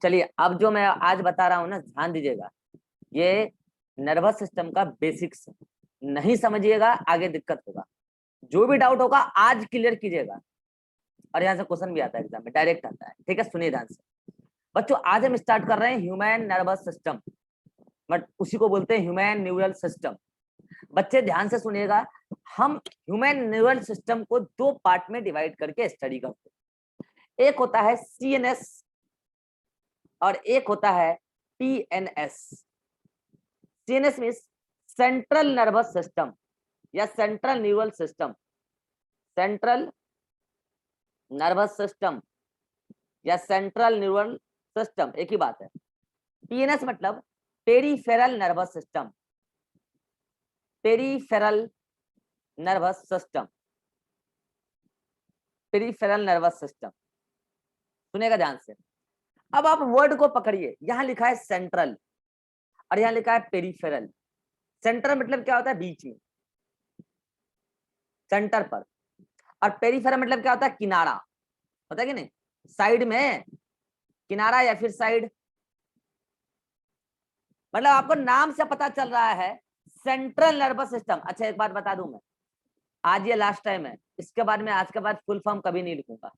चलिए अब जो मैं आज बता रहा हूँ ना, ध्यान दीजिएगा, ये नर्वस सिस्टम का बेसिक्स, नहीं समझिएगा आगे दिक्कत होगा। जो भी डाउट होगा आज क्लियर कीजिएगा, और यहाँ से क्वेश्चन भी आता है एग्जाम में, डायरेक्ट आता है। ठीक है, सुनिए ध्यान से बच्चों। आज हम स्टार्ट कर रहे हैं ह्यूमन नर्वस सिस्टम, बट उसी को बोलते हैं ह्यूमन न्यूरल सिस्टम। बच्चे ध्यान से सुनिएगा, हम ह्यूमन न्यूरल सिस्टम को दो पार्ट में डिवाइड करके स्टडी करते हैं। एक होता है सीएनएस और एक होता है PNS. CNS means central nervous system या central neural system, central nervous system या सेंट्रल न्यूरल सिस्टम एक ही बात है। पीएनएस मतलब peripheral nervous system, peripheral nervous system, peripheral nervous system. सुनेगा ध्यान से। अब आप वर्ड को पकड़िए, यहां लिखा है सेंट्रल और यहां लिखा है पेरिफेरल। सेंट्रल मतलब क्या होता है? बीच में, सेंटर पर। और पेरिफेरल मतलब क्या होता है? किनारा, होता है कि नहीं? साइड में किनारा या फिर साइड। मतलब आपको नाम से पता चल रहा है सेंट्रल नर्वस सिस्टम। अच्छा एक बात बता दूं मैं, आज ये लास्ट टाइम है, इसके बाद में आज के बाद फुल फॉर्म कभी नहीं लिखूंगा।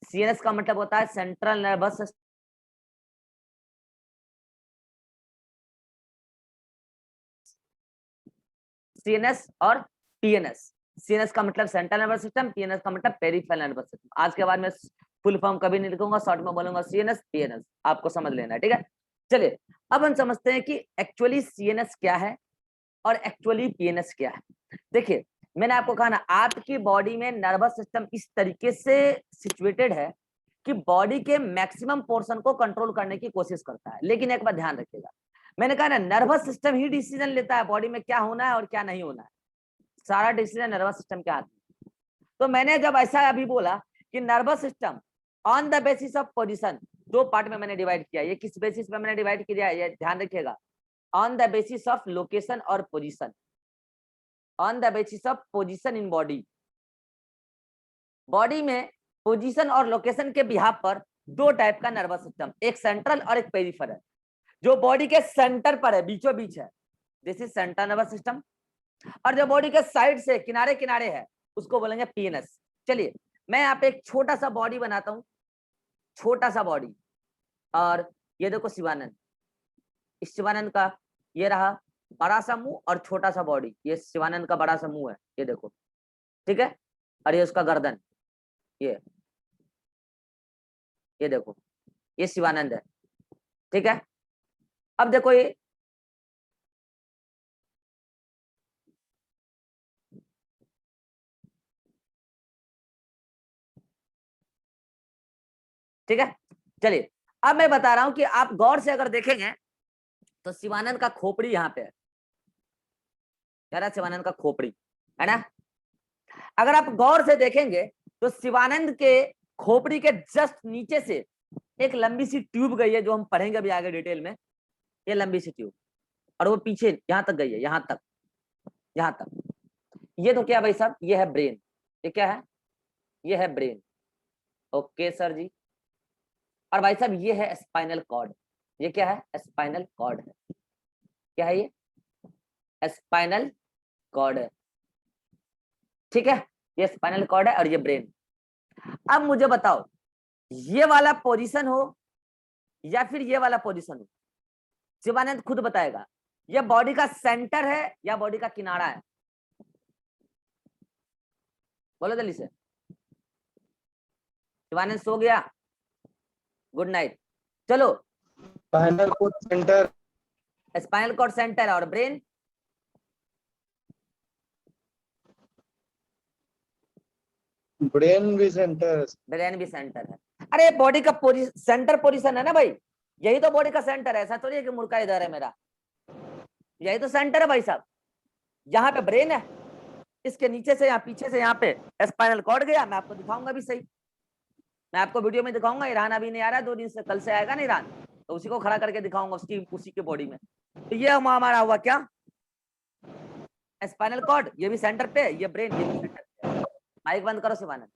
सीएनएस का मतलब होता है सेंट्रल नर्वस सिस्टम, सीएनएस और पीएनएस। सीएनएस का मतलब सेंट्रल नर्वस सिस्टम, पीएनएस का मतलब पेरिफेरल नर्वस सिस्टम। आज के बाद में फुल फॉर्म कभी नहीं लिखूंगा, शॉर्ट में बोलूंगा सीएनएस पीएनएस, आपको समझ लेना है। ठीक है, चलिए अब हम समझते हैं कि एक्चुअली सीएनएस क्या है और एक्चुअली पीएनएस क्या है। देखिए मैंने आपको कहा ना, आपकी बॉडी में नर्वस सिस्टम इस तरीके से सिचुएटेड है कि बॉडी के मैक्सिमम पोर्शन को कंट्रोल करने की कोशिश करता है। लेकिन एक बात ध्यान रखिएगा, मैंने कहा ना नर्वस सिस्टम ही डिसीजन लेता है बॉडी में क्या होना है और क्या नहीं होना है। सारा डिसीजन नर्वस सिस्टम के हाथ में। तो मैंने जब ऐसा अभी बोला कि nervous system on the basis of position, दो पार्ट में मैंने डिवाइड किया। ये किस बेसिस पे मैंने डिवाइड किया है, ये ध्यान रखिएगा, on the basis of location और position, on the basis of position in body. Body में पोजीशन और लोकेशन के बिहाफ पर दो टाइप का नर्वस सिस्टम, एक सेंट्रल और एक पेरिफेरल। जो बॉडी के सेंटर पर है, बीचों बीच है, this is central nervous system. और जो बॉडी के साइड से किनारे किनारे है, उसको बोलेंगे पीएनएस। चलिए मैं यहाँ पे एक छोटा सा बॉडी बनाता हूँ, छोटा सा बॉडी। और ये देखो शिवानंद, इस शिवानंद का ये रहा बड़ा सा मुंह और छोटा सा बॉडी। ये शिवानंद का बड़ा सा मुंह है, ये देखो, ठीक है। और ये उसका गर्दन, ये देखो, ये शिवानंद है, ठीक है। अब देखो ये ठीक है। चलिए अब मैं बता रहा हूं कि आप गौर से अगर देखेंगे तो शिवानंद का खोपड़ी यहाँ पे है, शिवानंद का खोपड़ी है ना। अगर आप गौर से देखेंगे तो शिवानंद के खोपड़ी के जस्ट नीचे से एक लंबी सी ट्यूब गई है, जो हम पढ़ेंगे अभी आगे डिटेल में। ये लंबी सी ट्यूब, और वो पीछे यहाँ तक गई है, यहाँ तक, यहाँ तक। ये तो क्या भाई साहब, ये है ब्रेन। ये क्या है? ये है ब्रेन। ओके सर जी। और भाई साहब ये है स्पाइनल कॉर्ड। ये क्या है? स्पाइनल कॉर्ड है। क्या है ये? स्पाइनल कॉर्ड है, ठीक है। ये स्पाइनल कॉर्ड है और ये ब्रेन। अब मुझे बताओ, ये वाला पोजीशन हो या फिर ये वाला पोजीशन हो, शिवानंद खुद बताएगा। ये बॉडी का सेंटर है या बॉडी का किनारा है? बोलो जल्दी से। शिवानंद सो गया? Good night. चलो, spinal cord centre, spinal cord centre है और ब्रेन? ब्रेन भी सेंटर, ब्रेन भी सेंटर है। अरे बॉडी का सेंटर पोजीशन है ना भाई, यही तो बॉडी का सेंटर है। ऐसा थोड़ी है कि मुर्गा इधर है मेरा, यही तो सेंटर है भाई साहब। यहाँ पे ब्रेन है, इसके नीचे से यहाँ पीछे से यहाँ पे स्पाइनल कॉर्ड गया। मैं आपको दिखाऊंगा भी सही, मैं आपको वीडियो में दिखाऊंगा। ईरान अभी नहीं आ रहा है, 2 दिन से, कल से आएगा ना ईरान, तो उसी को खड़ा करके दिखाऊंगा, उसी के बॉडी में। तो ये हमारा हुआ क्या? स्पाइनल कॉर्ड, ये भी सेंटर पे, ये ब्रेन, ये भी सेंटर पे। माइक बंद करो शिवानंद।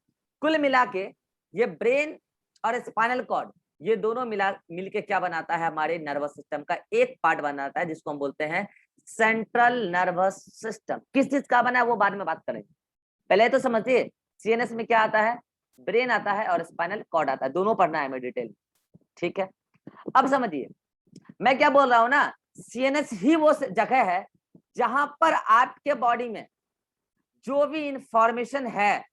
कुल मिला के ये ब्रेन और स्पाइनल कॉर्ड ये दोनों मिलके क्या बनाता है, हमारे नर्वस सिस्टम का एक पार्ट बनाता है, जिसको हम बोलते हैं सेंट्रल नर्वस सिस्टम। किस चीज का बना है वो बाद में बात करेंगे, पहले तो समझिए सीएनएस में क्या आता है, ब्रेन आता है और स्पाइनल कॉर्ड आता है, दोनों पढ़ना है हमें डिटेल, ठीक है। अब समझिए मैं क्या बोल रहा हूं ना, सीएनएस ही वो जगह है जहां पर आपके बॉडी में जो भी इंफॉर्मेशन है,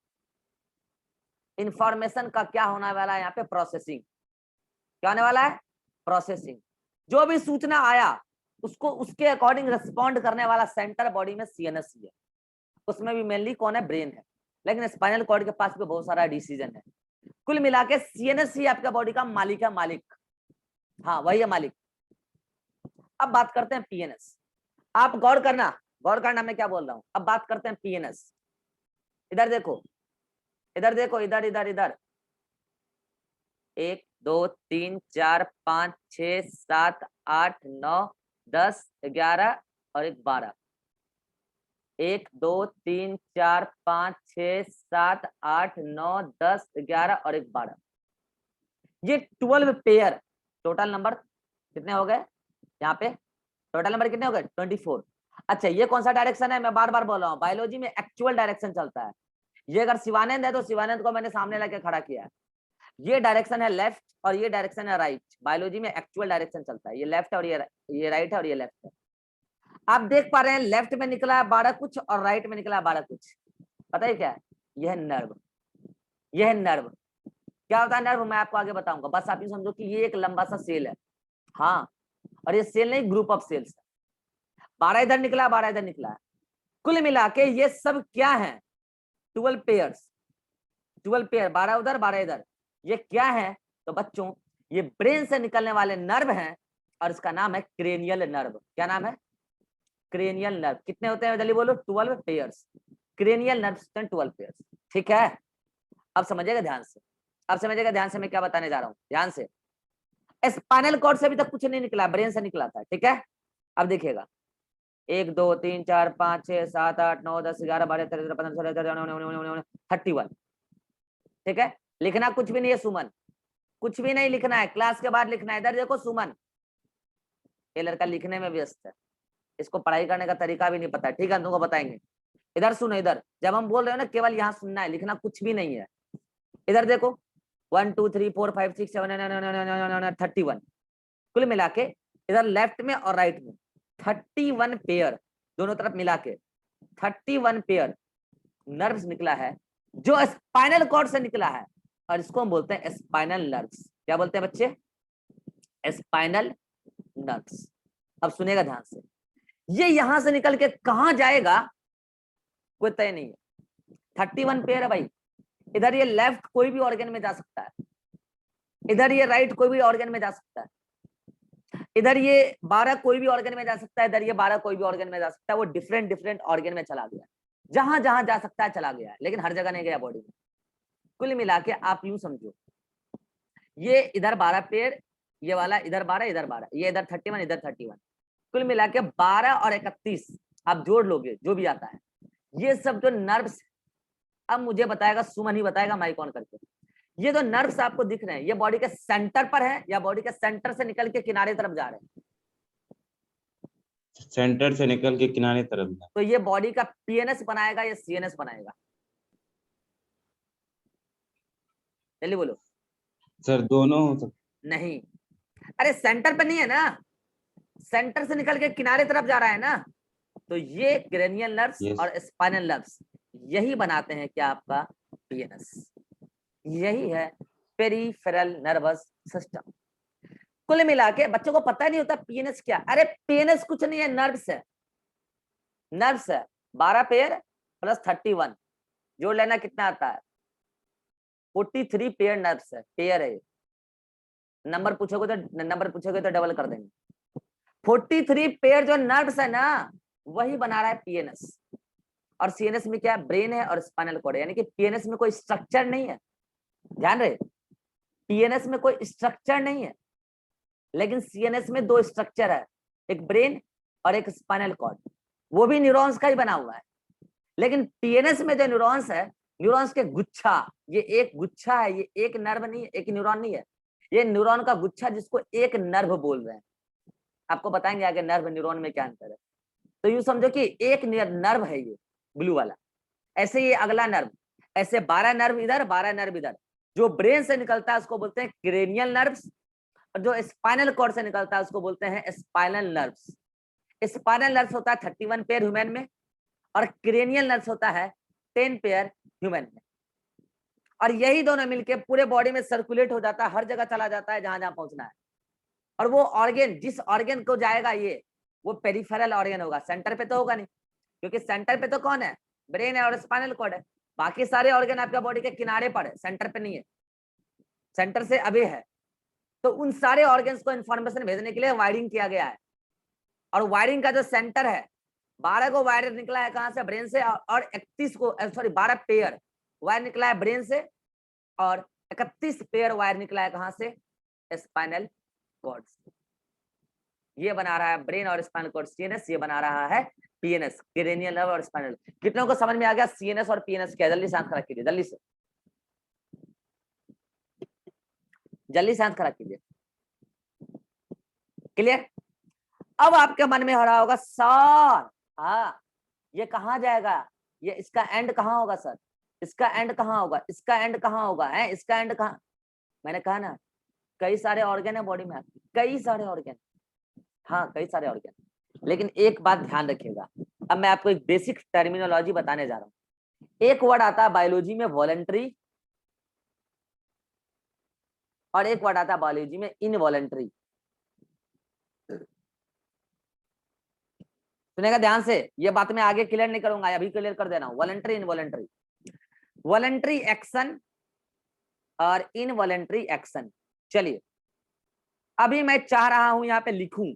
इंफॉर्मेशन का क्या होने वाला है यहाँ पे, प्रोसेसिंग। क्या होने वाला है, प्रोसेसिंग। जो भी सूचना आया उसको उसके अकॉर्डिंग रिस्पॉन्ड करने वाला सेंटर बॉडी में सीएनएस ही है। उसमें भी मेनली कौन है, ब्रेन है, लेकिन स्पाइनल कॉर्ड के पास भी बहुत सारा डिसीजन है। कुल मिला के सीएनएस ही आपका बॉडी का मालिक है, मालिक, हाँ वही है मालिक। अब बात करते हैं पीएनएस। आप गौर करना मैं क्या बोल रहा हूं। अब बात करते हैं पीएनएस। इधर देखो, इधर देखो, इधर इधर इधर, 1 2 3 4 5 6 7 8 9 10 11 और 1 12, 1 2 3 4 5 6 7 8 9 10 11 और 1 12, ये 12 पेयर टोटल नंबर कितने हो गए यहाँ पे, टोटल नंबर कितने हो गए, 24। अच्छा ये कौन सा डायरेक्शन है, मैं बार बार बोल रहा हूँ, बायोलॉजी में एक्चुअल डायरेक्शन चलता है। ये अगर शिवानंद है तो शिवानंद को मैंने सामने लाके खड़ा किया है, ये डायरेक्शन है लेफ्ट और ये डायरेक्शन है राइट। बायोलॉजी में एक्चुअल डायरेक्शन चलता है, ये लेफ्ट और ये राइट है और ये लेफ्ट है। आप देख पा रहे हैं लेफ्ट में निकला है 12 कुछ और राइट में निकला है 12 कुछ, पता है क्या है, यह है नर्व। यह है नर्व। क्या होता है नर्व, मैं आपको आगे बताऊंगा, बस आप ये समझो कि ये एक लंबा सा सेल है, हाँ, और ये सेल नहीं ग्रुप ऑफ सेल्स है। 12 इधर निकला, 12 इधर निकला है, कुल मिला के ये सब क्या है, 12 पेयर्स, 12 पेयर, 12 उधर 12 इधर, ये क्या है, तो बच्चों ये ब्रेन से निकलने वाले नर्व हैं और इसका नाम है क्रेनियल नर्व। क्या नाम है, क्रेनियल नर्व। कितने होते हैं जल्दी बोलो, 12 पेयर्स, क्रेनियल नर्व 12 पेयर्स, ठीक है। अब समझिएगा ध्यान से, अब समझिएगा ध्यान से, मैं क्या बताने जा रहा हूं ध्यान से। स्पाइनल कॉर्ड से अभी तक कुछ नहीं निकला, ब्रेन से निकला था, ठीक है। अब देखिएगा 1 2 3 4 5 6 7 8 9 10 11 12 13 15 16 31, ठीक है। लिखना कुछ भी नहीं है सुमन, कुछ भी नहीं लिखना है, क्लास के बाद लिखना है। इधर देखो सुमन, ये लड़का लिखने में व्यस्त है, इसको पढ़ाई करने का तरीका भी नहीं पता है, ठीक है, तुमको बताएंगे। इधर सुनो, इधर जब हम बोल रहे हो ना केवल यहाँ सुनना है, लिखना कुछ भी नहीं है। इधर देखो 1 2 3 4 5 6 7 31, कुल मिला के इधर लेफ्ट में और राइट में 31 पेयर, दोनों तरफ मिला के 31 पेयर नर्व्स निकला है, जो स्पाइनल कॉर्ड से निकला है, और इसको हम बोलते हैं स्पाइनल नर्व्स। क्या बोलते हैं बच्चे, स्पाइनल नर्व्स। अब सुनेगा ध्यान से, ये यहां से निकल के कहां जाएगा कोई तय नहीं है। 31 पेयर है भाई, इधर ये लेफ्ट कोई भी ऑर्गन में जा सकता है, इधर ये राइट कोई भी ऑर्गन में जा सकता है, इधर ये 12 कोई भी ऑर्गन में जा सकता है, इधर ये 12 कोई भी ऑर्गन में जा सकता है। वो डिफरेंट डिफरेंट ऑर्गन में चला गया, जहां जहां जा सकता है चला गया, लेकिन हर जगह नहीं गया बॉडी में। कुल मिला के आप यूं समझो, ये इधर 12 पेयर, ये वाला इधर 12 इधर 12, ये इधर 31 इधर 31, कुल मिला के 12 और 31 आप जोड़ लोगे जो भी आता है, ये सब जो नर्व्स, अब मुझे बताएगा सुमन ही बताएगा माइक ऑन करके, ये जो नर्व्स आपको दिख रहे हैं ये बॉडी के सेंटर पर है या बॉडी के सेंटर से निकल के किनारे तरफ जा रहे हैं, सेंटर से निकल के किनारे तरफ जा। तो ये बॉडी का पीएनएस बनाएगा या सीएनएस बनाएगा, जल्दी बोलो। सर दोनों हो सकते। नहीं, अरे सेंटर पे नहीं है ना, सेंटर से निकल के किनारे तरफ जा रहा है ना, तो ये क्रेनियल नर्व्स Yes. और स्पाइनल नर्व्स यही बनाते हैं क्या आपका पीएनएस, यही है पेरिफेरल नर्वस सिस्टम। कुल मिला के बच्चों को पता नहीं होता पीएनएस क्या, अरे पीएनएस कुछ नहीं है, नर्व्स है, नर्व्स है। 12 पेयर प्लस 31 जोड़ लेना कितना आता है, 43 पेयर नर्व्स है, पेयर है। नंबर पूछोगे तो डबल कर देंगे। 43 पेयर जो नर्व्स है ना वही बना रहा है पीएनएस, और सीएनएस में क्या है, ब्रेन है और स्पाइनल कॉर्ड है, यानी कि पीएनएस में कोई स्ट्रक्चर नहीं है, ध्यान रहे, पीएनएस में कोई स्ट्रक्चर नहीं है, लेकिन सीएनएस में 2 स्ट्रक्चर है, एक ब्रेन और एक स्पाइनल कॉर्ड, वो भी न्यूरॉन्स का ही बना हुआ है। लेकिन पीएनएस में जो न्यूरॉन्स है, न्यूरॉन्स के गुच्छा, ये एक गुच्छा है, ये एक नर्व नहीं है, एक न्यूरॉन नहीं है, ये न्यूरॉन का गुच्छा जिसको एक नर्व बोल रहे हैं। आपको बताएंगे आगे नर्व न्यूरॉन में क्या अंतर है। तो यूं समझो कि एक नर्व है ये ब्लू वाला, ऐसे ये अगला नर्व, ऐसे 12 नर्व इधर 12 नर्व इधर। जो ब्रेन से निकलता है उसको बोलते हैं क्रेनियल नर्व्स, और जो स्पाइनल कॉर्ड से निकलता है उसको बोलते हैं स्पाइनल नर्व्स। स्पाइनल नर्व्स होता है 31 पेयर ह्यूमन में, और क्रेनियल नर्व्स होता है 10 पेयर ह्यूमन में। और यही दोनों मिलके पूरे बॉडी में सर्कुलेट हो जाता है, हर जगह चला जाता है जहां जहां पहुंचना है। और वो ऑर्गेन जिस ऑर्गेन को जाएगा ये, वो पेरिफेरल ऑर्गेन होगा, सेंटर पे तो होगा नहीं, क्योंकि सेंटर पे तो कौन है, ब्रेन है और स्पाइनल कॉर्ड है। बाकी सारे ऑर्गेन आपका बॉडी के किनारे पर है, सेंटर पे नहीं है, सेंटर से अवे है। तो उन सारे ऑर्गेन्स को इंफॉर्मेशन भेजने के लिए वायरिंग किया गया है। और वायरिंग का जो सेंटर है, 12 को वायर निकला है कहां से, ब्रेन से, और 31 को 12 पेयर वायर निकला है ब्रेन से, और 31 पेयर वायर निकला है कहां से, स्पाइनल कॉर्ड से। ये बना रहा है ब्रेन और स्पाइनल कॉर्ड सीएनएस, ये बना रहा है पीएनएस, क्रेनियल नर्व और स्पाइनल। कितनों को समझ में आ गया सीएनएस और पीएनएस क्या? जल्दी से आंख खड़ा कीजिए, जल्दी से, जल्दी से आंख खड़ा कीजिए। क्लियर? अब आपके मन में हो रहा होगा सर, हाँ ये कहाँ जाएगा, ये इसका एंड कहाँ होगा सर, इसका एंड कहाँ होगा, इसका एंड कहाँ होगा, है इसका एंड कहाँ? मैंने कहा ना कई सारे ऑर्गन है बॉडी में, कई सारे ऑर्गन, हाँ कई सारे ऑर्गन। लेकिन एक बात ध्यान रखिएगा, अब मैं आपको एक बेसिक टर्मिनोलॉजी बताने जा रहा हूँ। एक वर्ड आता है बायोलॉजी में वॉलंटरी, और एक वर्ड आता है बायोलॉजी में इनवॉलंटरी। सुनेगा ध्यान से, ये बात मैं आगे क्लियर नहीं करूंगा, अभी क्लियर कर दे रहा हूं। वॉलंटरी इनवॉलंटरी, वॉलंटरी एक्शन और इनवॉलंटरी एक्शन। चलिए अभी मैं चाह रहा हूं यहाँ पे लिखूं,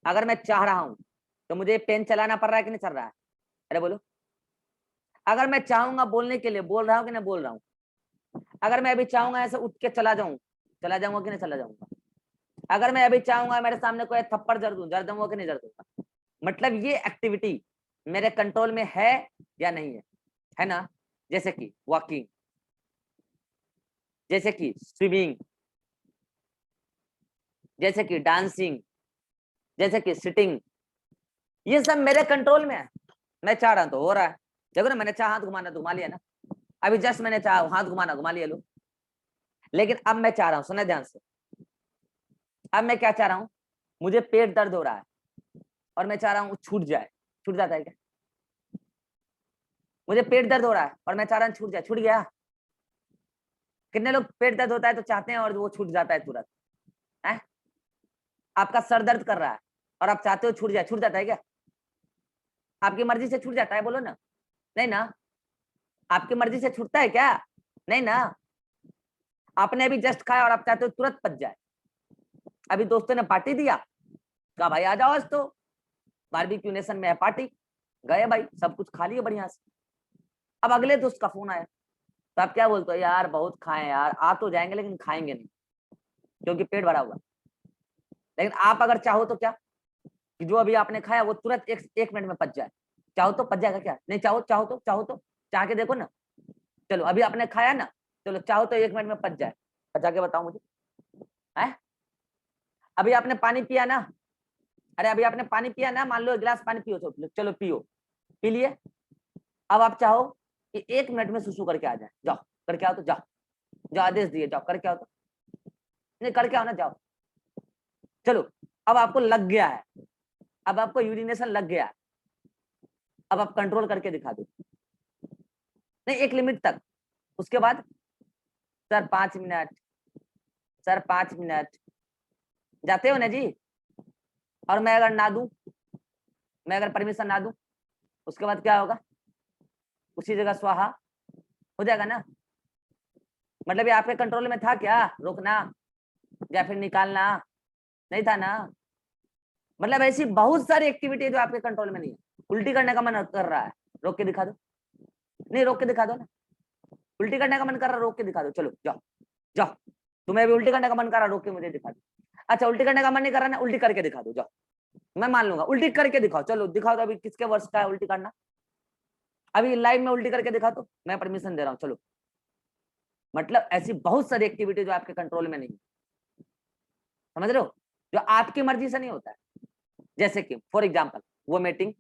अगर मैं चाह रहा हूं तो मुझे पेन चलाना पड़ रहा है कि नहीं चल रहा है? अरे बोलो। अगर मैं चाहूंगा बोलने के लिए, बोल रहा हूं कि नहीं बोल रहा हूं? अगर मैं अभी चाहूंगा ऐसे उठ के चला जाऊंगा कि नहीं चला जाऊंगा? अगर मैं अभी चाहूंगा मेरे सामने कोई थप्पड़ जड़ दूंगा कि नहीं जड़ दूंगा? मतलब ये एक्टिविटी मेरे कंट्रोल में है या नहीं है ना? जैसे कि वॉकिंग, जैसे कि स्विमिंग, जैसे कि डांसिंग, जैसे कि सिटिंग, ये सब मेरे कंट्रोल में है। मैं चाह रहा हूं तो हो रहा है। देखो ना, मैंने चाहा हाथ घुमाना तो घुमा लिया ना, अभी जस्ट मैंने चाहा हाथ घुमाना घुमा लिया लो। लेकिन अब मैं चाह रहा हूं, सुना ध्यान से, अब मैं क्या चाह रहा हूं, मुझे पेट दर्द हो रहा है और मैं चाह रहा हूं छूट जाए। छूट जाता है क्या? मुझे पेट दर्द हो रहा है और मैं चाह रहा हूं छूट जाए, छूट गया? कितने लोग पेट दर्द होता है तो चाहते हैं और वो छूट जाता है तुरंत? है? आपका सर दर्द कर रहा है और आप चाहते हो छूट जाए, छूट जाता है क्या? आपकी मर्जी से छूट जाता है? बोलो ना। नहीं ना। आपकी मर्जी से छूटता है क्या? नहीं ना। आपने अभी जस्ट खाया और आप चाहते हो तुरंत पच जाए। अभी दोस्तों ने पार्टी दिया, कहा भाई आ जाओ आज तो बारबेक्यू नेशन में है पार्टी, गए भाई, सब कुछ खा लिए बढ़िया से। अब अगले दोस्त का फोन आया, तो आप क्या बोलते हो, यार बहुत खाए यार, आ तो जाएंगे लेकिन खाएंगे नहीं क्योंकि पेट भरा हुआ। लेकिन आप अगर चाहो तो क्या, कि जो अभी आपने खाया वो तुरंत एक मिनट में पच जाए? चाहो तो पच जाएगा क्या? नहीं चाहो तो चाह के देखो ना। चलो अभी आपने खाया ना, चलो चाहो तो 1 मिनट में पच जाए, पचा के बताओ मुझे। है? अभी आपने पानी पिया ना, अरे अभी आपने पानी पिया ना, मान लो 1 गिलास पानी पियो, चलो पियो, पी लिए। अब आप चाहो कि 1 मिनट में सुसु करके आ जाए, जाओ करके आओ तो जाओ, जो आदेश दिए जाओ करके आओ तो नहीं, करके आओ ना, जाओ। चलो अब आपको लग गया है, अब आपको यूरिनेशन लग गया है, अब आप कंट्रोल करके दिखा दो। नहीं, एक लिमिट तक, उसके बाद सर 5 मिनट, सर 5 मिनट, जाते हो ना जी। और मैं अगर ना दूं, मैं अगर परमिशन ना दूं, उसके बाद क्या होगा? उसी जगह स्वाहा हो जाएगा ना। मतलब ये आपके कंट्रोल में था क्या, रोकना या फिर निकालना? नहीं था ना। मतलब ऐसी बहुत सारी एक्टिविटी है जो आपके कंट्रोल में नहीं है। उल्टी करने का मन कर रहा है, रोक के दिखा दो। नहीं, रोक के दिखा दो ना। उल्टी करने का मन कर रहा है, रोक के दिखा दो, चलो जाओ जाओ। तुम्हें भी उल्टी करने का मन कर रहा है, रोक के मुझे दिखा दो। अच्छा उल्टी करने का मन नहीं कर रहा ना, उल्टी करके दिखा दो, जाओ, मैं मान लूंगा। उल्टी करके दिखाओ, चलो दिखाओ तो अभी किसके वर्ष का है उल्टी करना? अभी लाइव में उल्टी करके दिखा दो, मैं परमिशन दे रहा हूँ, चलो। मतलब ऐसी बहुत सारी एक्टिविटी जो आपके कंट्रोल में नहीं है। समझ रहे हो, जो आपकी मर्जी से नहीं होता है। जैसे कि for example vomiting,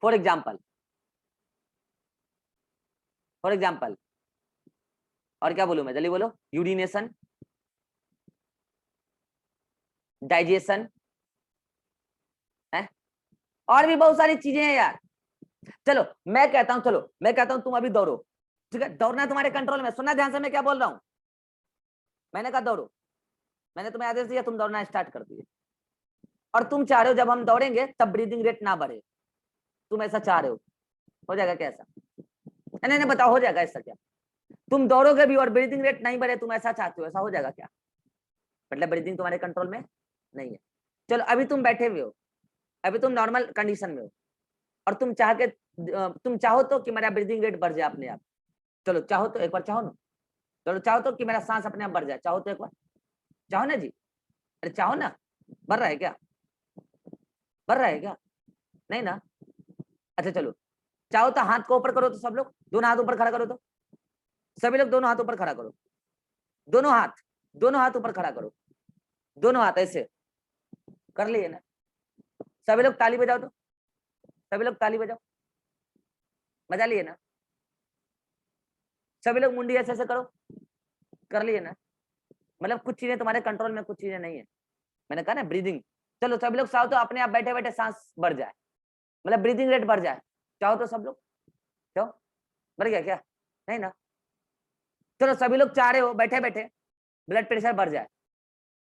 for example और क्या बोलूं मैं, जल्दी बोलो, यूरिनेशन, डाइजेशन है, और भी बहुत सारी चीजें हैं यार। चलो मैं कहता हूं तुम अभी दौड़ो, ठीक है, दौड़ना तुम्हारे कंट्रोल में। सुनना ध्यान से मैं क्या बोल रहा हूं। मैंने कहा दौड़ो, मैंने तुम्हें आदेश दिया, तुम दौड़ना स्टार्ट कर दिए, और तुम चाह रहे हो जब हम दौड़ेंगे तब ब्रीदिंग रेट ना बढ़े, तुम ऐसा चाह रहे हो जाएगा क्या ऐसा? नहीं नहीं बताओ, हो जाएगा ऐसा क्या? तुम दौड़ोगे भी और ब्रीदिंग रेट नहीं बढ़े, तुम ऐसा चाहते हो, ऐसा हो जाएगा क्या? मतलब ब्रीदिंग तुम्हारे कंट्रोल में नहीं है। चलो अभी तुम बैठे हुए हो, अभी तुम नॉर्मल कंडीशन में हो, और तुम चाहो तो कि मेरा ब्रीदिंग रेट बढ़ जाए अपने आप। चलो चाहो तो एक बार, चाहो ना, चलो चाहो तो कि मेरा सांस अपने आप बढ़ जाए, चाहो तो एक बार, चाहो ना जी, अरे चाहो ना, बढ़ रहा है क्या? बढ़ रहा है क्या? नहीं ना? अच्छा चलो, चाहो तो हाथ को ऊपर करो, तो सब लोग दोनों हाथ ऊपर खड़ा करो, तो सभी लोग दोनों हाथ ऊपर खड़ा करो, दोनों हाथ ऊपर खड़ा करो, दोनों हाथ ऐसे कर लिए ना? सभी लोग ताली बजाओ, तो सभी लोग ताली बजाओ, बजा लिए ना? सभी लोग मुंडी ऐसे ऐसे करो, कर लिए ना? मतलब कुछ चीजें तुम्हारे कंट्रोल में, कुछ चीजें नहीं है। मैंने कहा ना ब्रीदिंग, चलो सभी लोग चाहो तो अपने आप बैठे बैठे सांस बढ़ जाए, मतलब ब्रीदिंग रेट बढ़ जाए, चाहो तो सब लोग, चाहो, बढ़ गया क्या? नहीं ना? चलो सभी लोग चाह रहे हो बैठे बैठे ब्लड प्रेशर बढ़ जाए,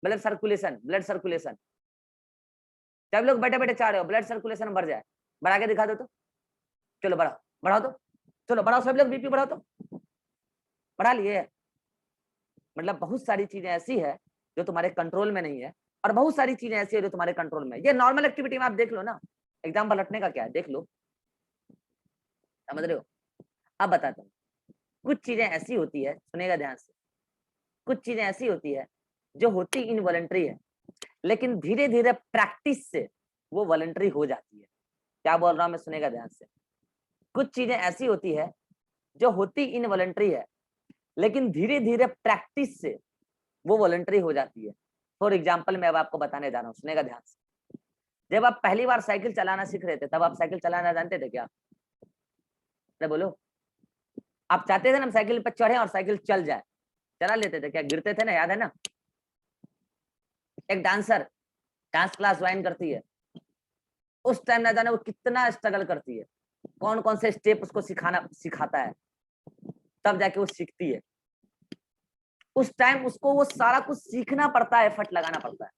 मतलब सर्कुलेशन, ब्लड सर्कुलेशन, सब लोग बैठे बैठे चाह रहे हो ब्लड सर्कुलेशन बढ़ जाए, बढ़ा के दिखा दो तो, चलो बढ़ाओ, बढ़ाओ तो, चलो बढ़ाओ, सब लोग बीपी बढ़ाओ तो, बढ़ा लिए। मतलब बहुत सारी चीजें ऐसी है जो तुम्हारे कंट्रोल में नहीं है, और बहुत सारी चीजें ऐसी है जो तुम्हारे कंट्रोल में है। ये नॉर्मल एक्टिविटी में आप देख लो ना, एग्जाम पलटने का क्या है, देख लो, समझ रहे हो? अब बताता हूँ, कुछ चीजें ऐसी होती है, सुनेगा ध्यान से, कुछ चीजें ऐसी होती है जो होती इनवॉलंटरी है, लेकिन धीरे धीरे प्रैक्टिस से वो वॉलंटरी हो जाती है। क्या बोल रहा हूं मैं, सुनेगा ध्यान से। कुछ चीजें ऐसी होती है जो होती इनवॉलंटरी है, लेकिन धीरे धीरे प्रैक्टिस से वो वॉलंटरी हो जाती है। फॉर एग्जाम्पल मैं अब आपको बताने जा रहा हूँ, सुनेगा ध्यान से। जब आप पहली बार साइकिल चलाना सीख रहे थे, तब आप साइकिल चलाना जानते थे क्या? अरे बोलो, आप चाहते थे ना हम साइकिल पर चढ़े और साइकिल चल जाए, चला लेते थे क्या? गिरते थे ना, याद है ना? एक डांसर डांस क्लास ज्वाइन करती है, उस टाइम ना जाने वो कितना स्ट्रगल करती है, कौन कौन से स्टेप उसको सिखाता है, तब जाके वो सीखती है। उस टाइम उसको वो सारा कुछ सीखना पड़ता है, एफर्ट लगाना पड़ता है।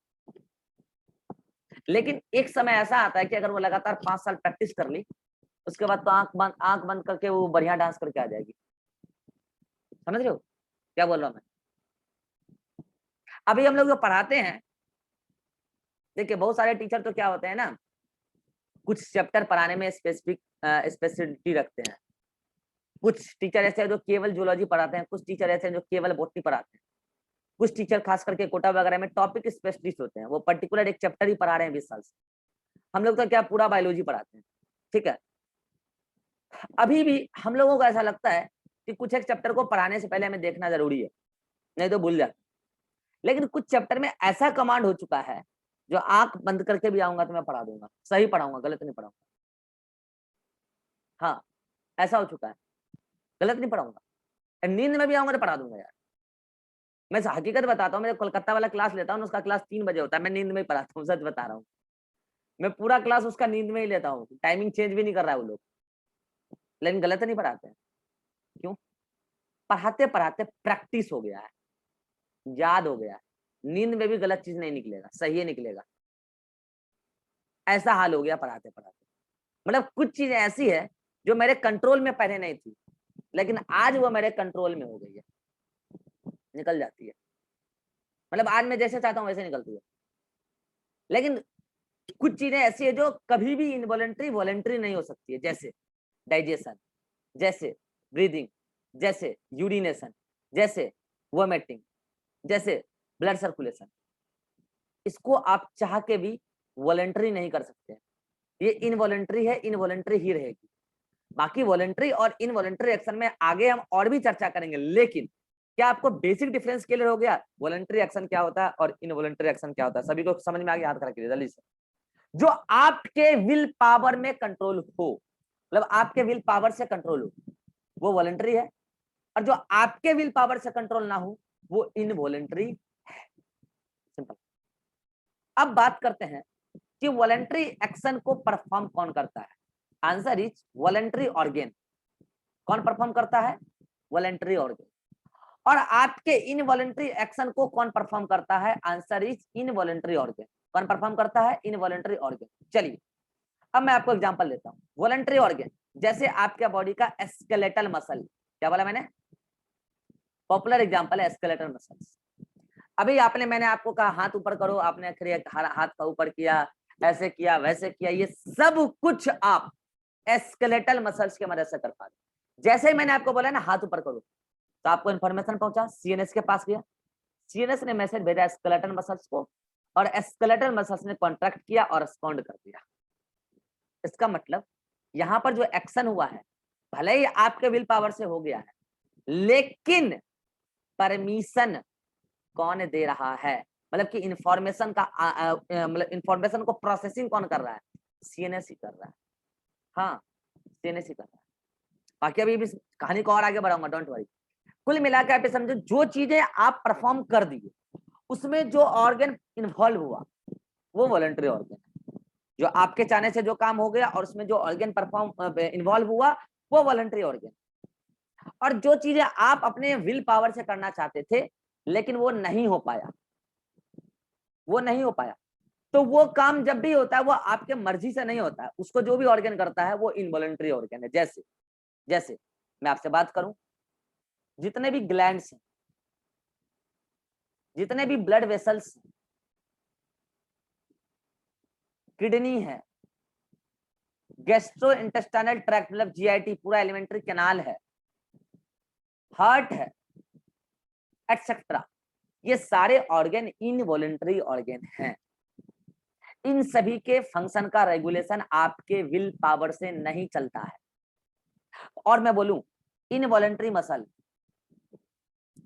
लेकिन एक समय ऐसा आता है कि अगर वो लगातार 5 साल प्रैक्टिस कर ली, उसके बाद तो आंख बंद करके वो बढ़िया डांस करके आ जाएगी। समझ रहे हो क्या बोल रहा हूं मैं? अभी हम लोग जो पढ़ाते हैं, देखिए बहुत सारे टीचर तो क्या होते हैं ना, कुछ चैप्टर पढ़ाने में स्पेसिफिसिटी रखते हैं। कुछ टीचर ऐसे हैं जो केवल जूलॉजी पढ़ाते हैं, कुछ टीचर ऐसे हैं जो केवल बॉटनी पढ़ाते हैं, कुछ टीचर खास करके कोटा वगैरह में टॉपिक स्पेशलिस्ट होते हैं, वो पर्टिकुलर एक चैप्टर ही पढ़ा रहे हैं 20 साल से। हम लोग तो क्या पूरा बायोलॉजी पढ़ाते हैं, ठीक है। अभी भी हम लोगों को ऐसा लगता है कि कुछ एक चैप्टर को पढ़ाने से पहले हमें देखना जरूरी है, नहीं तो भूल जाते। लेकिन कुछ चैप्टर में ऐसा कमांड हो चुका है, जो आंख बंद करके भी आऊंगा तो मैं पढ़ा दूंगा, सही पढ़ाऊंगा, गलत नहीं पढ़ाऊंगा। हाँ, ऐसा हो चुका है, गलत नहीं पढ़ाऊंगा, नींद में भी आऊंगा तो पढ़ा दूंगा यार। मैं हकीकत बताता हूँ, मैं कोलकाता वाला क्लास लेता हूँ, उसका क्लास 3 बजे होता है, मैं नींद में ही पढ़ाता हूँ, सच बता रहा हूँ। मैं पूरा क्लास उसका नींद में ही लेता हूँ, टाइमिंग चेंज भी नहीं कर रहा है वो लोग, लेकिन गलत नहीं पढ़ाते हैं। क्यों? पढ़ाते पढ़ाते प्रैक्टिस हो गया है, याद हो गया है, नींद में भी गलत चीज नहीं निकलेगा, सही ही निकलेगा। ऐसा हाल हो गया पढ़ाते पढ़ाते। मतलब कुछ चीजें ऐसी है जो मेरे कंट्रोल में पहले नहीं थी, लेकिन आज वो मेरे कंट्रोल में हो गई है, निकल जाती है। मतलब आज मैं जैसे चाहता हूँ वैसे निकलती है। लेकिन कुछ चीजें ऐसी है जो कभी भी इनवॉलंटरी वॉलंटरी नहीं हो सकती है, जैसे डाइजेशन, जैसे ब्रीदिंग, जैसे यूरिनेशन, जैसे वोमिटिंग, जैसे ब्लड सर्कुलेशन। इसको आप चाह के भी वॉलंटरी नहीं कर सकते, ये इनवॉलंटरी है, इनवॉलंटरी ही रहेगी। बाकी वॉलंटरी और इनवॉलंटरी एक्शन में आगे हम और भी चर्चा करेंगे, लेकिन क्या आपको बेसिक डिफरेंस क्लियर हो गया? वॉलंटरी एक्शन क्या होता है और इनवॉलंटरी एक्शन क्या होता है? सभी को समझ में आ गया? हाथ खड़ा कीजिए जल्दी से। जो आपके विल पावर में कंट्रोल हो, मतलब आपके विल पावर से कंट्रोल हो, वो वॉलंटरी है, और जो आपके विल पावर से कंट्रोल ना हो वो इनवॉलंटरी है। सिंपल। अब बात करते हैं कि वॉलंटरी एक्शन को परफॉर्म कौन करता है? Answer is voluntary organ. कौन परफॉर्म करता है? Voluntary organ. और आपके इनवॉलंटरी एक्शन को कौन परफॉर्म करता है? Answer is involuntary organ. कौन परफॉर्म करता है? Involuntary organ. चलिए अब मैं आपको एग्जांपल देता हूं। वॉलंटरी ऑर्गेन जैसे आपके बॉडी का स्केलेटल मसल, क्या बोला मैंने? पॉपुलर एग्जांपल है स्केलेटल मसल्स। अभी मैंने आपको कहा हाथ ऊपर करो, आपने हाथ का ऊपर किया, ऐसे किया, वैसे किया, ये सब कुछ आप स्केलेटल मसल्स की मदद से कर पाते। जैसे ही मैंने आपको बोला ना हाथ ऊपर करो, तो आपको इन्फॉर्मेशन पहुंचा, सीएनएस के पास गया, सीएनएस ने मैसेज भेजा स्केलेटल मसल्स को, और स्केलेटल मसल्स ने कॉन्ट्रैक्ट किया और रिस्पॉन्ड कर दिया। इसका मतलब यहाँ पर जो एक्शन हुआ है, भले ही आपके विल पावर से हो गया है, लेकिन परमिशन कौन दे रहा है? मतलब कि इंफॉर्मेशन का मतलब इंफॉर्मेशन को प्रोसेसिंग कौन कर रहा है? सीएनएस ही कर रहा है। हाँ, सीएनएस ही कर रहा है। बाकी अभी भी कहानी को और आगे बढ़ाऊंगा, डोंट वरी। कुल मिलाकर आप समझो, जो चीजें आप परफॉर्म कर दिए उसमें जो ऑर्गन इन्वॉल्व हुआ वो वॉलंटरी ऑर्गन है। जो आपके चाहने से जो काम हो गया और उसमें जो ऑर्गन परफॉर्म इन्वॉल्व हुआ वो वॉलंटरी ऑर्गन। और जो चीजें आप अपने विल पावर से करना चाहते थे लेकिन वो नहीं हो पाया, वो नहीं हो पाया, तो वो काम जब भी होता है वो आपके मर्जी से नहीं होता है, उसको जो भी ऑर्गन करता है वो इनवॉलंटरी ऑर्गन है। जैसे जैसे मैं आपसे बात करूं, जितने भी ग्लैंड्स हैं, जितने भी ब्लड वेसल्स, किडनी है, गैस्ट्रो इंटेस्टाइनल ट्रैक्ट मतलब जीआईटी पूरा एलिमेंट्री कैनाल है, हार्ट है, एटसेट्रा, ये सारे ऑर्गन इनवॉलंटरी ऑर्गन हैं। इन सभी के फंक्शन का रेगुलेशन आपके विल पावर से नहीं चलता है। और मैं बोलूं इनवॉलंटरी मसल,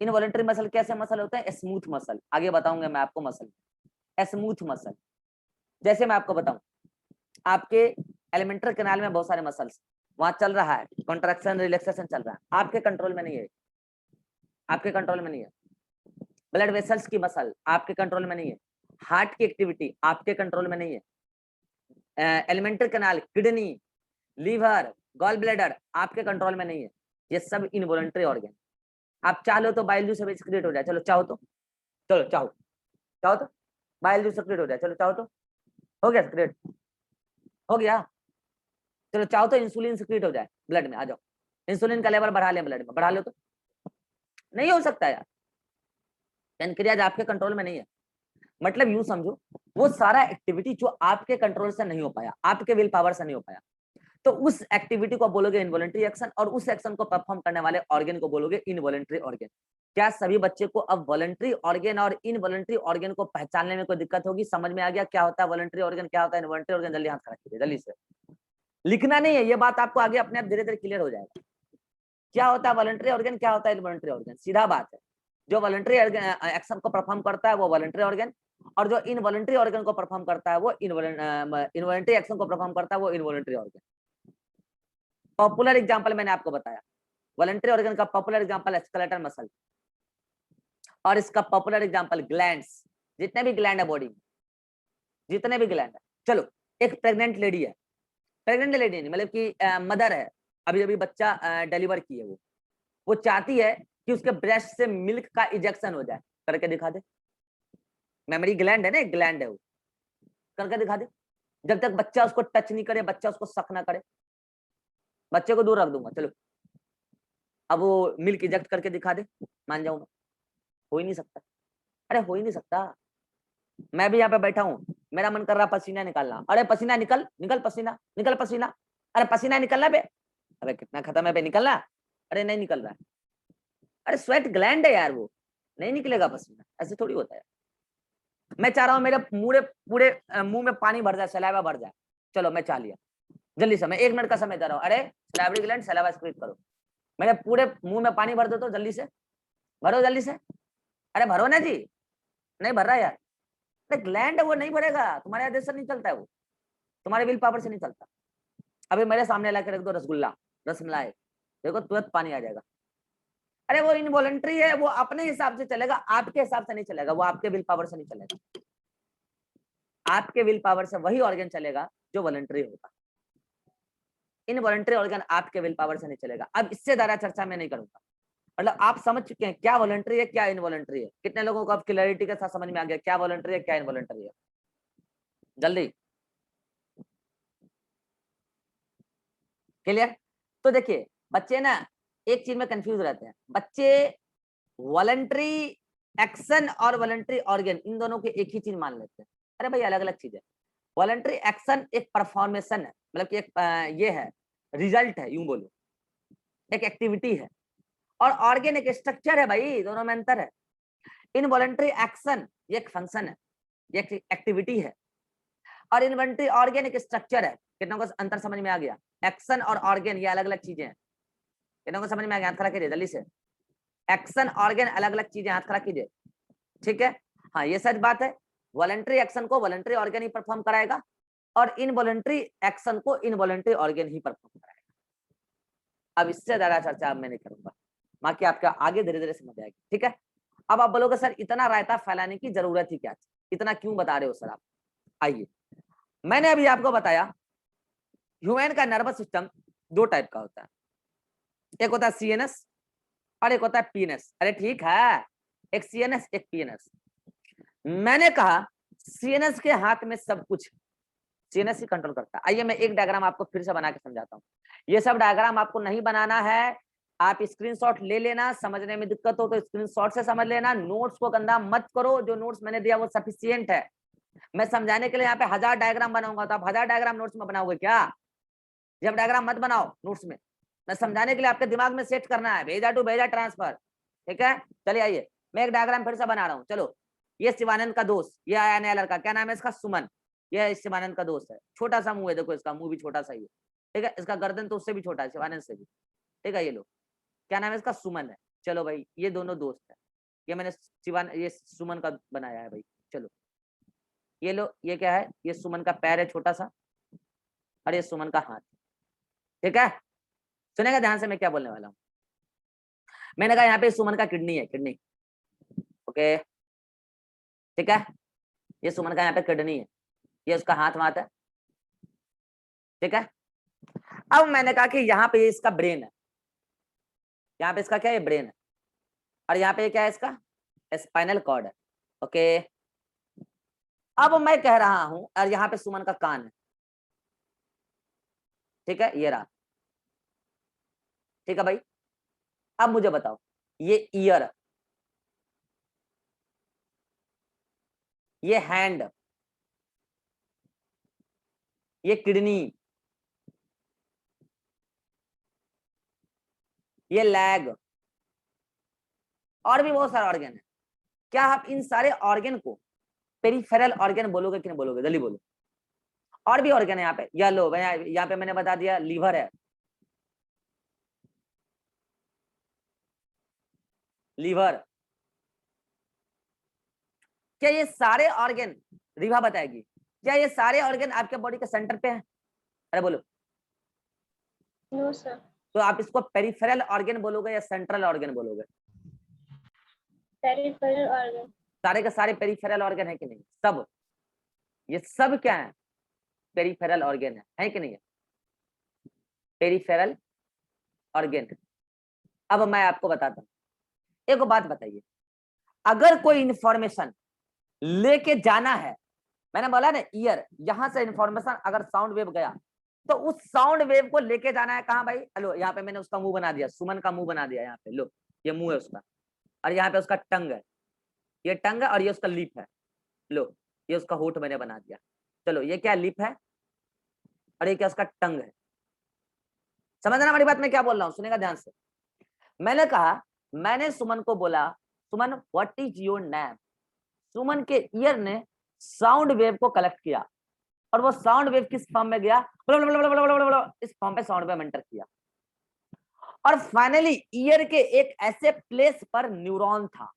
इनवॉलंटरी मसल कैसे मसल होते हैं? स्मूथ मसल, आगे बताऊंगा मैं आपको मसल। स्मूथ मसल जैसे मैं आपको बताऊं, आपके एलिमेंट्री कैनाल में बहुत सारे मसल्स वहां चल रहा है, कॉन्ट्रैक्शन रिलैक्सेशन चल रहा है, आपके कंट्रोल में नहीं है, आपके कंट्रोल में नहीं है। ब्लड वेसल्स की मसल आपके कंट्रोल में नहीं है, हार्ट की एक्टिविटी आपके कंट्रोल में नहीं है, alimentary canal, kidney, liver, gall bladder आपके कंट्रोल में नहीं है। ये सब इनवॉलंटरी ऑर्गन। आप चाहो तो बाइल जूस सिक्रेट हो जाए, चलो चाहो तो, चलो चाहो चाहो तो बाइल जूस सिक्रेट हो जाए, चलो चाहो तो हो गया सिक्रेट, हो गया। चलो चाहो तो इंसुलिन सिक्रेट हो जाए ब्लड में, आ जाओ इंसुलिन का लेवल बढ़ा ले ब्लड में, बढ़ा लो तो नहीं हो सकता यार, पैनक्रियाज आपके कंट्रोल में नहीं है। मतलब यूं समझो वो सारा एक्टिविटी जो आपके कंट्रोल से नहीं हो पाया, आपके विल पावर से नहीं हो पाया, तो उस एक्टिविटी को बोलोगे इनवॉलंटरी एक्शन, और उस एक्शन को परफॉर्म करने वाले ऑर्गन को बोलोगे इनवॉलंटरी ऑर्गन। क्या सभी बच्चे को अब वॉलंटरी ऑर्गन और इनवॉलंटरी ऑर्गन को पहचानने में कोई दिक्कत होगी? समझ में आ गया क्या होता है वॉलंटरी ऑर्गन, क्या होता है इनवॉलंटरी ऑर्गन? जल्दी हाथ खड़ा कीजिए, जल्दी से। लिखना नहीं है, ये बात आपको आगे अपने आप धीरे धीरे क्लियर हो जाएगा। क्या होता है वॉलंटरी ऑर्गन, क्या होता है इनवॉलंटरी ऑर्गन? सीधा बात है, जो वॉलंटरी एक्शन को परफॉर्म करता है वो वॉलंटरी ऑर्गन, और जो इनवॉलंटरी ऑर्गन को परफॉर्म करता है वो इनवॉलंटरी एक्शन को परफॉर्म करता है वो इनवॉलंटरी ऑर्गन। पॉपुलर एग्जांपल मैंने आपको बताया, वॉलंटरी ऑर्गन का पॉपुलर एग्जांपल स्केलेटल मसल, और इसका पॉपुलर एग्जांपल ग्लैंड्स, जितने भी ग्लैंड है बॉडी में, जितने भी ग्लैंड है। चलो एक प्रेग्नेंट लेडी है, प्रेग्नेंट लेडी नहीं मतलब कि मदर है, अभी अभी बच्चा डिलीवर की है, वो चाहती है कि उसके ब्रेस्ट से मिल्क का इजेक्शन हो जाए, करके दिखा दे। मेमोरी ग्लैंड है ना, एक ग्लैंड है वो, करके दिखा दे। जब तक बच्चा उसको टच नहीं करे, बच्चा उसको सक ना करे, बच्चे को दूर रख दूंगा, चलो अब वो मिल्क इजेक्ट करके दिखा दे, मान जाऊंगा? हो ही नहीं सकता, अरे हो ही नहीं सकता। मैं भी यहाँ पे बैठा हूँ, मेरा मन कर रहा पसीना निकालना, अरे पसीना निकल, निकल पसीना, निकल पसीना, अरे पसीना निकलना बे, अरे कितना खत्म है बे, निकलना, अरे नहीं निकल रहा है, अरे स्वेट ग्लैंड है यार, वो नहीं निकलेगा पसीना, ऐसे थोड़ी होता है। मैं चाह रहा हूँ मेरे पूरे पूरे मुंह में पानी भर जाए, सलाइवा भर जाए, चलो मैं चाह लिया, जल्दी से मैं 1 मिनट का समय दे रहा हूँ, अरे सलाइवरी ग्लैंड सलाइवा स्क्रीट करो, मेरे पूरे मुंह में पानी भर दो तो जल्दी से, भरो जल्दी से, अरे भरो ना जी, नहीं भर रहा यार, अरे ग्लैंड है वो नहीं भरेगा, तुम्हारे आदेश से नहीं चलता है वो, तुम्हारे विल पावर से नहीं चलता। अभी मेरे सामने ला के रख दो रसगुल्ला, रसमलाई, देखो तुरंत पानी आ जाएगा। अरे वो इनवॉलंटरी है, वो अपने हिसाब से चलेगा, आपके हिसाब से नहीं चलेगा, वो आपके विल पावर से नहीं चलेगा। आपके विल पावर से वही ऑर्गन चलेगा जो वॉलंटरी होगा, इनवॉलंटरी ऑर्गन आपके विल पावर से नहीं चलेगा। अब इससे ज्यादा चर्चा मैं नहीं करूंगा, मतलब आप समझ चुके हैं क्या वॉलंटरी है क्या इनवॉलंटरी है। कितने लोगों को अब क्लैरिटी के साथ समझ में आ गया क्या वॉलंटरी है क्या इनवॉलंटरी है? जल्दी, क्लियर? तो देखिए बच्चे ना एक चीज में कंफ्यूज रहते हैं, बच्चे वॉलंटरी एक्शन और वॉलंटरी ऑर्गन इन दोनों के एक ही चीज मान लेते हैं। अरे भाई अलग अलग चीज है। वॉलंटरी एक्शन एक परफॉर्मेशन है, मतलब कि एक ये है, रिजल्ट है, यूं बोलो एक एक्टिविटी है, और ऑर्गन एक स्ट्रक्चर है भाई, दोनों में अंतर है। इनवॉलंटरी एक्शन ये एक फंक्शन है, ये एक एक्टिविटी है, और इनवॉलंटरी ऑर्गन एक स्ट्रक्चर है। कितनों को अंतर समझ में आ गया? एक्शन और ऑर्गन ये अलग अलग चीजें हैं, कितनों को समझ में आ गया? हाथ खड़ा कीजिए जल्दी से। एक्शन ऑर्गन अलग अलग चीजें, हाथ खड़ा कीजिए, ठीक है? हाँ ये सच बात है, वॉलंटरी एक्शन को वॉलंटरी ऑर्गन ही परफॉर्म कराएगा और इनवॉलंटरी एक्शन को इनवॉलंटरी ऑर्गन ही परफॉर्म कराएगा। अब इससे ज्यादा चर्चा अब मैं नहीं करूंगा, बाकी आपका आगे धीरे धीरे समझ आएगी, ठीक है? अब आप बोलोगे सर इतना रायता फैलाने की जरूरत ही क्या थी, इतना क्यों बता रहे हो सर आप? आइए, मैंने अभी आपको बताया ह्यूमन का नर्वस सिस्टम दो टाइप का होता है, एक होता है सीएनएस और एक होता है पीएनएस। अरे ठीक है, एक सीएनएस एक पीएनएस। मैंने कहा सीएनएस के हाथ में सब कुछ, सीएनएस ही कंट्रोल करता है। आइए मैं एक डायग्राम आपको फिर से बना के समझाता हूँ। ये सब डायग्राम आपको नहीं बनाना है, आप स्क्रीनशॉट ले लेना, समझने में दिक्कत हो तो स्क्रीनशॉट से समझ लेना, नोट्स को गंदा मत करो, जो नोट्स मैंने दिया वो सफिशिएंट है। मैं समझाने के लिए यहाँ पे 1000 डायग्राम बनाऊंगा तो आप 1000 डायग्राम नोट्स में बनाओगे क्या? जब डायग्राम मत बनाओ नोट्स में, मैं समझाने के लिए आपके दिमाग में सेट करना है, भेजा टू भेजा ट्रांसफर, ठीक है? चलिए आइए मैं एक डायग्राम फिर से बना रहा हूँ। चलो, ये शिवानंद का दोस्त, ये आया नया लड़का, क्या नाम है इसका? सुमन। ये शिवानंद का दोस्त है, छोटा सा मुंह है, देखो इसका मुंह भी छोटा सा ही है, ठीक है? इसका गर्दन तो उससे भी छोटा है, शिवानंद से भी, ठीक है? ये लो, क्या नाम है इसका? सुमन है। चलो भाई ये दोनों दोस्त है, ये मैंने ये सुमन का बनाया है भाई। चलो ये लो, ये क्या है? ये सुमन का पैर है छोटा सा, और ये सुमन का हाथ, ठीक है? सुनेगा ध्यान से मैं क्या बोलने वाला हूँ। मैंने कहा यहाँ पे सुमन का किडनी है, किडनी, ओके, ठीक है? ये सुमन का यहाँ पे किडनी है, ये उसका हाथ वाथ है, ठीक है? अब मैंने कहा कि यहाँ पे इसका ब्रेन है, यहाँ पे इसका क्या है? ब्रेन है, और यहाँ पे क्या है? इसका स्पाइनल कॉर्ड है, ओके? अब मैं कह रहा हूं, और यहाँ पे सुमन का कान है, ठीक है? ये रहा, ठीक है भाई? अब मुझे बताओ, ये ईयर, ये हैंड, ये किडनी, ये लेग, और भी बहुत सारे ऑर्गन है। क्या आप इन सारे ऑर्गन को पेरिफेरल ऑर्गन बोलोगे कि नहीं बोलोगे? जल्दी बोलो। और भी ऑर्गन है यहाँ पे, या लो यहाँ पे मैंने बता दिया लीवर है, लीवर। क्या ये सारे ऑर्गन, रीवा बताएगी, क्या ये सारे ऑर्गन आपके बॉडी के सेंटर पे हैं? अरे बोलो। No sir. तो आप इसको पेरिफेरल ऑर्गन बोलोगे या सेंट्रल ऑर्गन बोलोगे? Peripheral organ. सारे के सारे पेरिफेरल ऑर्गन है कि नहीं? सब, ये सब क्या है? पेरिफेरल ऑर्गन है कि नहीं है? Peripheral organ. अब मैं आपको बताता हूँ, एक बात बताइए, अगर कोई इंफॉर्मेशन लेके जाना है, मैंने बोला ना ईयर, यहां से इंफॉर्मेशन अगर साउंड वेव गया तो उस साउंड वेव को लेके जाना है कहाँ भाई? लो यहाँ पे मैंने उसका मुंह बना दिया, सुमन का मुंह बना दिया यहाँ पे, लो ये मुंह है उसका, और यहाँ पे उसका टंग है, ये टंग है, और ये उसका लिप है, लो ये उसका होठ मैंने बना दिया। चलो ये क्या लिप है और ये क्या उसका टंग है। समझना हमारी बात, मैं क्या बोल रहा हूँ? सुनेगा ध्यान से। मैंने कहा, मैंने सुमन को बोला, Suman what is your name? सुमन के ईयर ने साउंड वेव को कलेक्ट किया, और वो साउंड वेव किस फॉर्म में गया? इस फॉर्म पे साउंड वेव एंटर किया, और फाइनली ईयर के एक ऐसे प्लेस पर न्यूरॉन था,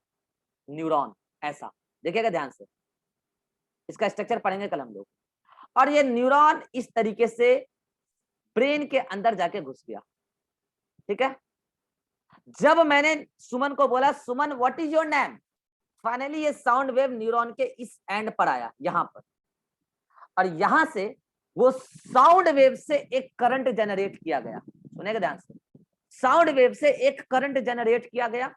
न्यूरॉन ऐसा, देखिएगा ध्यान से, इसका स्ट्रक्चर पढ़ेंगे कल हम लोग। और ये न्यूरॉन इस तरीके से ब्रेन के अंदर जाके घुस गया, ठीक है। जब मैंने सुमन को बोला Suman what is your name, finally ये साउंड वेव न्यूरॉन के इस एंड पर आया, यहां पर, और यहां से वो साउंड वेव से एक करंट जनरेट किया गया, सुनेगा ध्यान से, साउंड वेव से एक करंट जनरेट किया गया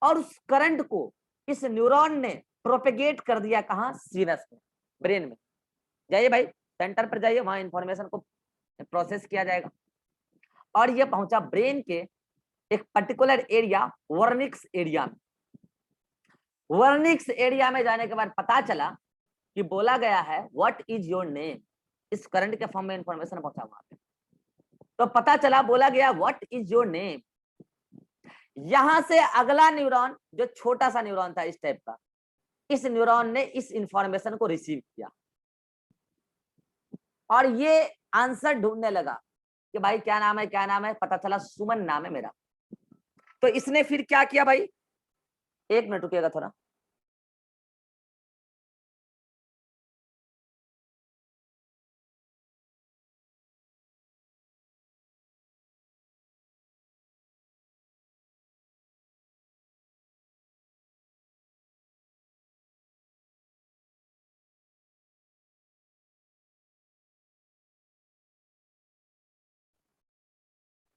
और उस करंट को इस न्यूरॉन ने प्रोपेगेट कर दिया, कहां, सीनस में, ब्रेन में। जाइए भाई सेंटर पर जाइए, वहां इंफॉर्मेशन को प्रोसेस किया जाएगा और ये पहुंचा ब्रेन के एक पर्टिकुलर एरिया, वर्निक्स एरिया में। वर्निक्स एरिया में जाने के बाद पता चला कि बोला गया है व्हाट इज योर नेम, इस करंट के फॉर्म में इंफॉर्मेशन पहुंचा वहां पे, तो पता चला, बोला गया व्हाट इज योर नेम। यहां से अगला न्यूरॉन, जो छोटा सा न्यूरॉन था इस टाइप का, इस न्यूरॉन ने इस इंफॉर्मेशन को रिसीव किया और ये आंसर ढूंढने लगा कि भाई क्या नाम है, क्या नाम है, पता चला सुमन नाम है मेरा। तो इसने फिर क्या किया भाई, एक मिनट रुकिएगा थोड़ा,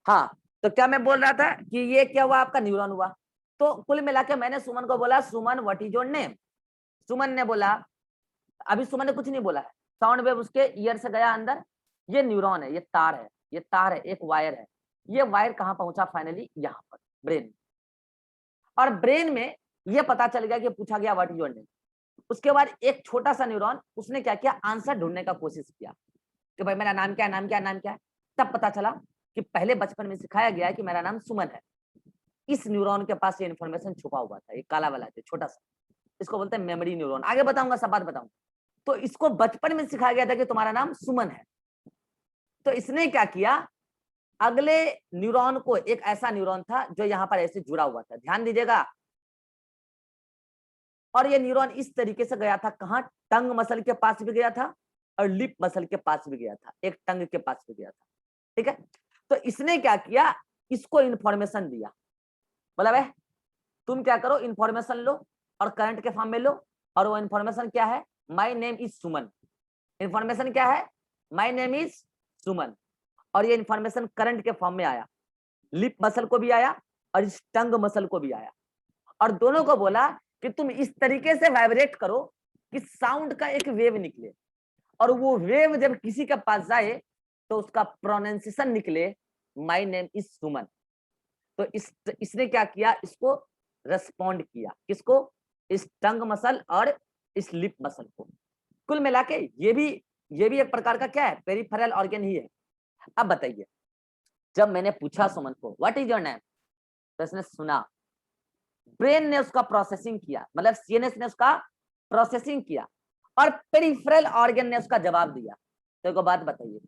हाँ। तो क्या मैं बोल रहा था कि ये क्या हुआ, आपका न्यूरॉन हुआ। तो कुल मिला के मैंने सुमन को बोला Suman what is your name, सुमन ने बोला, अभी सुमन ने कुछ नहीं बोला है, साउंड वेव उसके ईयर से गया अंदर, ये न्यूरॉन है, ये तार है, ये तार है, एक वायर है, ये वायर कहाँ पहुंचा, फाइनली यहाँ पर ब्रेन में। और ब्रेन में ये पता चल गया कि पूछा गया व्हाट इज योर नेम। उसके बाद एक छोटा सा न्यूरॉन, उसने क्या किया, आंसर ढूंढने का कोशिश किया कि भाई मेरा नाम क्या है, नाम क्या है, नाम क्या है। तब पता चला कि पहले बचपन में सिखाया गया है कि मेरा नाम सुमन है। इस न्यूरॉन के पास ये इन्फॉर्मेशन छुपा हुआ था, ये काला वाला है छोटा सा, इसको बोलते हैं मेमोरी न्यूरॉन। आगे बताऊंगा, सब बात बताऊंगा। तो इसको बचपन में सिखाया गया था कि तुम्हारा नाम सुमन है। तो इसने क्या किया, अगले न्यूरॉन को, एक ऐसा न्यूरॉन था जो यहाँ पर ऐसे जुड़ा हुआ था, ध्यान दीजिएगा, और ये न्यूरॉन इस तरीके से गया था, कहाँ, टंग मसल के पास भी गया था और लिप मसल के पास भी गया था, एक टंग के पास भी गया था, ठीक है। तो इसने क्या किया, इसको इंफॉर्मेशन दिया, बोला भाई तुम क्या करो, इंफॉर्मेशन लो और करंट के फॉर्म में लो। और वो इंफॉर्मेशन क्या है, my name is Suman. Information क्या है, माय नेम इज सुमन। और ये इंफॉर्मेशन करंट के फॉर्म में आया, लिप मसल को भी आया और इस टंग मसल को भी आया, और दोनों को बोला कि तुम इस तरीके से वाइब्रेट करो कि साउंड का एक वेव निकले, और वो वेव जब किसी के पास जाए तो उसका प्रोनाउंसिएशन निकले, माय नेम इज सुमन। तो इसने क्या किया, इसको रेस्पॉन्ड किया, किसको, इस टंग मसल और इस लिप मसल को। कुल मिला के ये भी एक प्रकार का क्या है, पेरिफेरल ऑर्गन ही है। अब बताइए, जब मैंने पूछा सुमन को व्हाट इज योर नेम, तो इसने सुना, ब्रेन ने उसका प्रोसेसिंग किया, मतलब सीएनएस ने उसका प्रोसेसिंग किया और पेरिफेरल ऑर्गन ने उसका जवाब दिया। तो एक बात बताइए,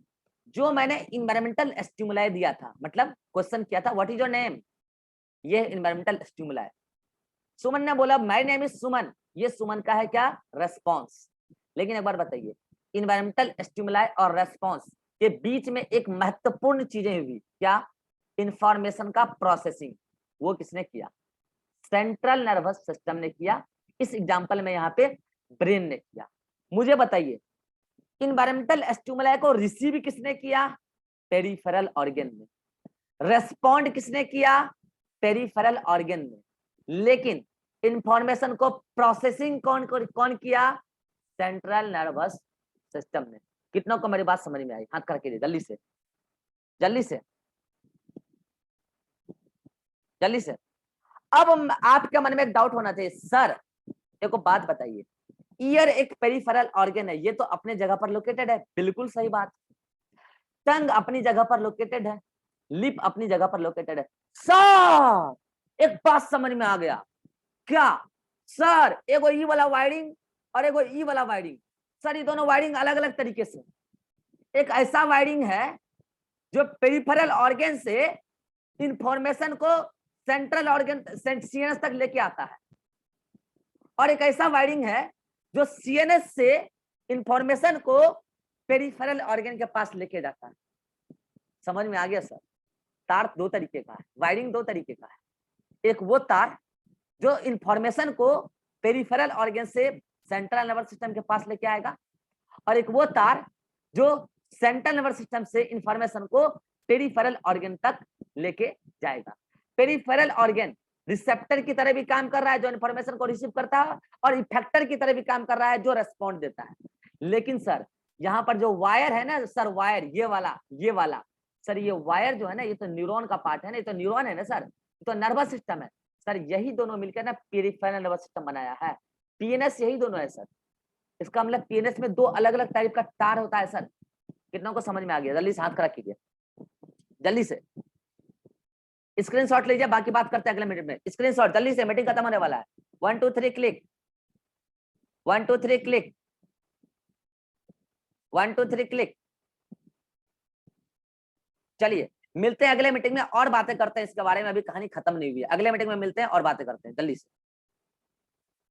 जो मैंने इन्वायरमेंटल स्टिमुलाई दिया था, मतलब क्वेश्चन किया था व्हाट इज योर नेम, ये इन्वायरमेंटल स्टिमुलाई, सुमन ने बोला माय नेम इज सुमन, ये सुमन का है क्या, रेस्पॉन्स। लेकिन एक बार बताइए, इन्वायरमेंटल स्टिमुलाई और रेस्पॉन्स के बीच में एक महत्वपूर्ण चीजें हुई, क्या, इंफॉर्मेशन का प्रोसेसिंग। वो किसने किया, सेंट्रल नर्वस सिस्टम ने किया। इस एग्जांपल में यहाँ पे ब्रेन ने किया। मुझे बताइए, इन्वायरमेंटल स्टिमुलाई को रिसीव किसने किया, पेरिफेरल ऑर्गन ने। रेस्पॉन्ड किसने किया, पेरिफेरल ऑर्गन ने। लेकिन इंफॉर्मेशन को प्रोसेसिंग कौन किया, सेंट्रल नर्वस सिस्टम ने। कितनों को मेरी बात समझ में आई, हाथ करके दे, जल्दी से जल्दी से जल्दी से। अब आपके मन में एक डाउट होना चाहिए, सर देखो बात बताइए, ईयर एक पेरिफेरल ऑर्गन है, ये तो अपने जगह पर लोकेटेड है, बिल्कुल सही बात। टंग अपनी जगह पर लोकेटेड है, लिप अपनी जगह पर लोकेटेड है। सर एक बात समझ में आ गया, क्या सर, एगो ई वाला वायरिंग और एगो ई वाला वायरिंग, सर ये दोनों वायरिंग अलग अलग तरीके से। एक ऐसा वायरिंग है जो पेरिफेरल ऑर्गन से इंफॉर्मेशन को सेंट्रल ऑर्गन सीएनएस तक लेके आता है, और एक ऐसा वायरिंग है जो सीएनएस से इंफॉर्मेशन को पेरिफेरल ऑर्गन के पास लेके जाता है। समझ में आ गया सर? तार दो तरीके का है, वायरिंग दो तरीके का है। एक वो तार जो इंफॉर्मेशन को पेरिफेरल ऑर्गन से सेंट्रल नर्वस सिस्टम के पास लेके आएगा, और एक वो तार जो सेंट्रल नर्वस सिस्टम से इंफॉर्मेशन को पेरिफेरल ऑर्गन तक लेके जाएगा। पेरिफेरल ऑर्गन रिसेप्टर की तरह भी काम कर रहा है जो इंफॉर्मेशन को रिसीव करता है, और इफेक्टर की तरह भी काम कर रहा है जो रेस्पॉन्ड देता है। लेकिन सर यहाँ पर जो वायर है ना सर, वायर ये वाला सर, ये वायर जो है ना, ये तो न्यूरॉन का पार्ट है ना, ये तो न्यूरॉन है ना सर, ये तो नर्वस सिस्टम है सर। यही दोनों मिलकर ना पेरिफेरल नर्वस सिस्टम बनाया है। पीएनएस यही दोनों है सर। इसका मतलब पीएनएस में दो अलग अलग टाइप का तार होता है सर। कितनों को समझ में आ गया? जल्दी से हाथ खड़ा कीजिए, जल्दी से स्क्रीनशॉट लीजिए, बाकी बात करते हैं अगले मिनट में। स्क्रीनशॉट जल्दी से, मीटिंग खत्म होने वाला है। 1 2 3 क्लिक, 1 2 3 क्लिक, 1 2 3 क्लिक। चलिए मिलते हैं अगले मीटिंग में और बातें करते हैं इसके बारे में। अभी कहानी खत्म नहीं हुई है, अगले मीटिंग में मिलते हैं और बातें करते हैं जल्दी से।